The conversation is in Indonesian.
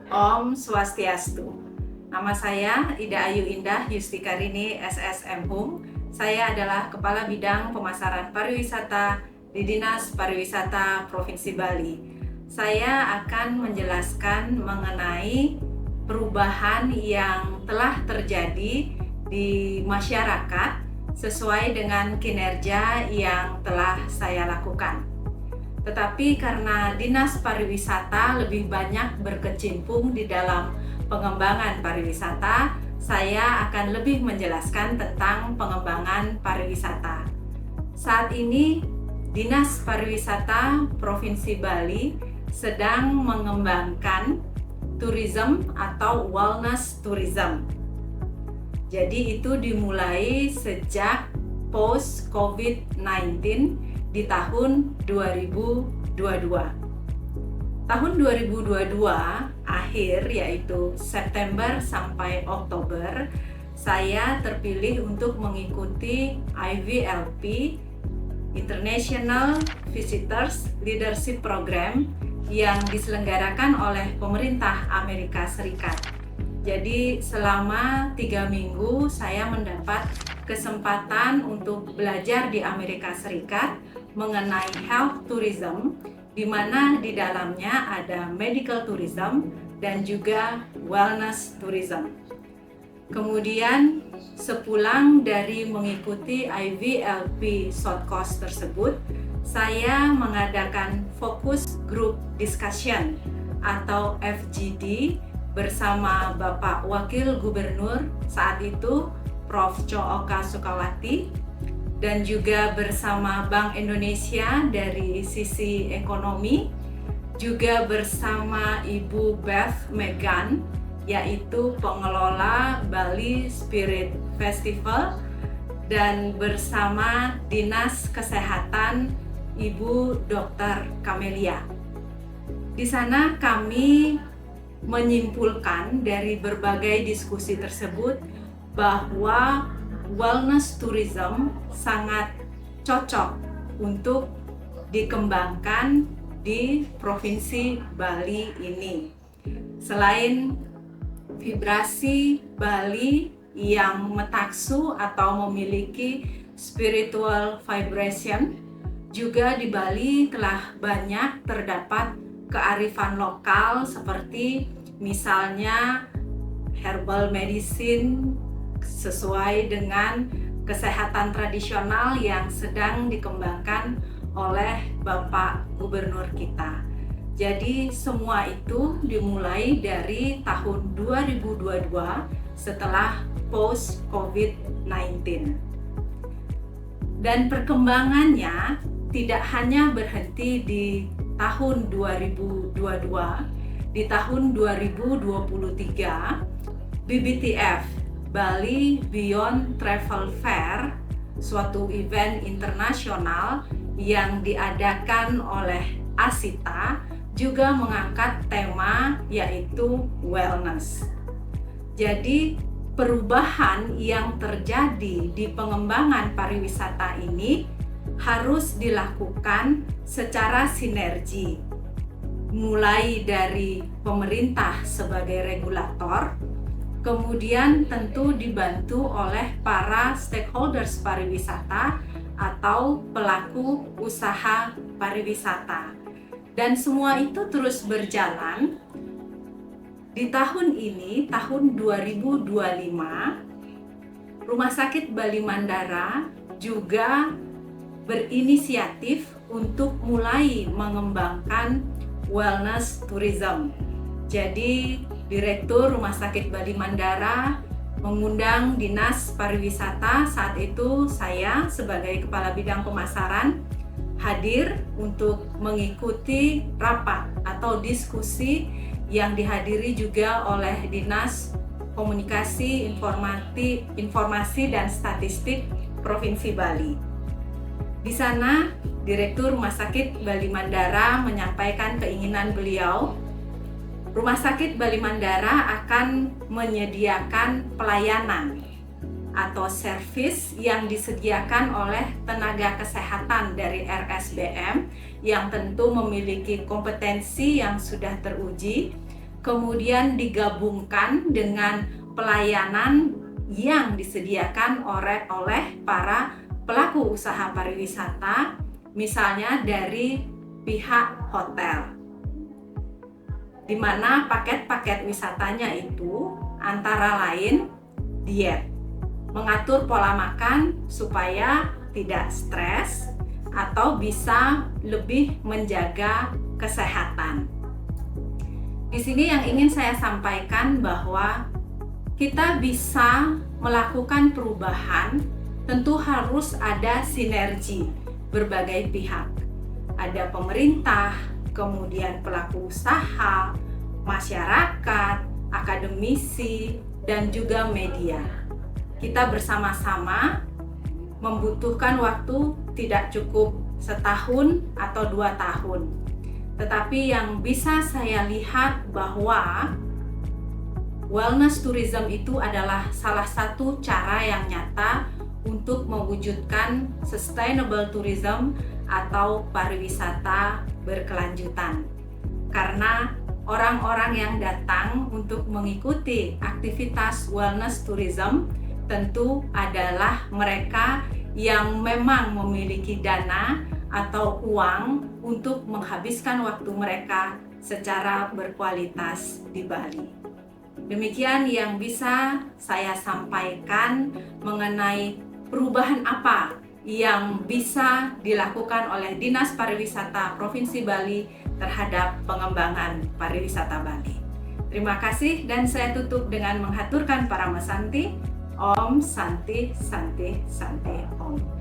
Om Swastiastu. Nama saya Ida Ayu Indah Yustikarini SSM Hum. Saya adalah Kepala Bidang Pemasaran Pariwisata di Dinas Pariwisata Provinsi Bali. Saya akan menjelaskan mengenai perubahan yang telah terjadi di masyarakat sesuai dengan kinerja yang telah saya lakukan. Tetapi karena Dinas Pariwisata lebih banyak berkecimpung di dalam pengembangan pariwisata, saya akan lebih menjelaskan tentang pengembangan pariwisata. Saat ini, Dinas Pariwisata Provinsi Bali sedang mengembangkan tourism atau wellness tourism. Jadi itu dimulai sejak post COVID-19 di tahun 2022. Tahun 2022 akhir, yaitu September sampai Oktober, saya terpilih untuk mengikuti IVLP International Visitors Leadership Program yang diselenggarakan oleh pemerintah Amerika Serikat. Jadi selama 3 minggu saya mendapat kesempatan untuk belajar di Amerika Serikat mengenai health tourism, di mana di dalamnya ada medical tourism dan juga wellness tourism. Kemudian sepulang dari mengikuti IVLP Short Course tersebut, saya mengadakan Focus Group Discussion atau FGD bersama Bapak Wakil Gubernur saat itu, Prof. Cho-Oka Sukawati, dan juga bersama Bank Indonesia dari sisi ekonomi, juga bersama Ibu Beth Megan, yaitu pengelola Bali Spirit Festival, dan bersama Dinas Kesehatan Ibu Dr. Kamelia. Di sana kami menyimpulkan dari berbagai diskusi tersebut bahwa wellness tourism sangat cocok untuk dikembangkan di Provinsi Bali ini. Selain vibrasi Bali yang metaksu atau memiliki spiritual vibration, juga di Bali telah banyak terdapat kearifan lokal seperti misalnya herbal medicine sesuai dengan kesehatan tradisional yang sedang dikembangkan oleh Bapak Gubernur kita. Jadi semua itu dimulai dari tahun 2022 setelah post COVID-19. Dan perkembangannya tidak hanya berhenti di tahun 2022, di tahun 2023 BBTF Bali Beyond Travel Fair, suatu event internasional yang diadakan oleh Asita, juga mengangkat tema yaitu wellness. Jadi perubahan yang terjadi di pengembangan pariwisata ini harus dilakukan secara sinergi, mulai dari pemerintah sebagai regulator, kemudian tentu dibantu oleh para stakeholders pariwisata atau pelaku usaha pariwisata. Dan semua itu terus berjalan. Di tahun ini, tahun 2025, Rumah Sakit Bali Mandara juga berinisiatif untuk mulai mengembangkan wellness tourism. Jadi, Direktur Rumah Sakit Bali Mandara mengundang Dinas Pariwisata, saat itu saya sebagai Kepala Bidang Pemasaran hadir untuk mengikuti rapat atau diskusi yang dihadiri juga oleh Dinas Komunikasi, Informasi dan Statistik Provinsi Bali. Di sana, Direktur Rumah Sakit Bali Mandara menyampaikan keinginan beliau, Rumah Sakit Bali Mandara akan menyediakan pelayanan atau servis yang disediakan oleh tenaga kesehatan dari RSBM yang tentu memiliki kompetensi yang sudah teruji kemudian digabungkan dengan pelayanan yang disediakan oleh para pelaku usaha pariwisata, misalnya dari pihak hotel, di mana paket-paket wisatanya itu antara lain diet, mengatur pola makan supaya tidak stres atau bisa lebih menjaga kesehatan. Di sini yang ingin saya sampaikan bahwa kita bisa melakukan perubahan, tentu harus ada sinergi berbagai pihak. Ada pemerintah, kemudian pelaku usaha, masyarakat, akademisi, dan juga media. Kita bersama-sama membutuhkan waktu tidak cukup setahun atau 2 tahun. Tetapi yang bisa saya lihat bahwa wellness tourism itu adalah salah satu cara yang nyata untuk mewujudkan sustainable tourism atau pariwisata berkelanjutan. Karena orang-orang yang datang untuk mengikuti aktivitas wellness tourism tentu adalah mereka yang memang memiliki dana atau uang untuk menghabiskan waktu mereka secara berkualitas di Bali. Demikian yang bisa saya sampaikan mengenai perubahan apa yang bisa dilakukan oleh Dinas Pariwisata Provinsi Bali terhadap pengembangan pariwisata Bali. Terima kasih dan saya tutup dengan menghaturkan Paramasanti. Om Santi Santi Santi Om.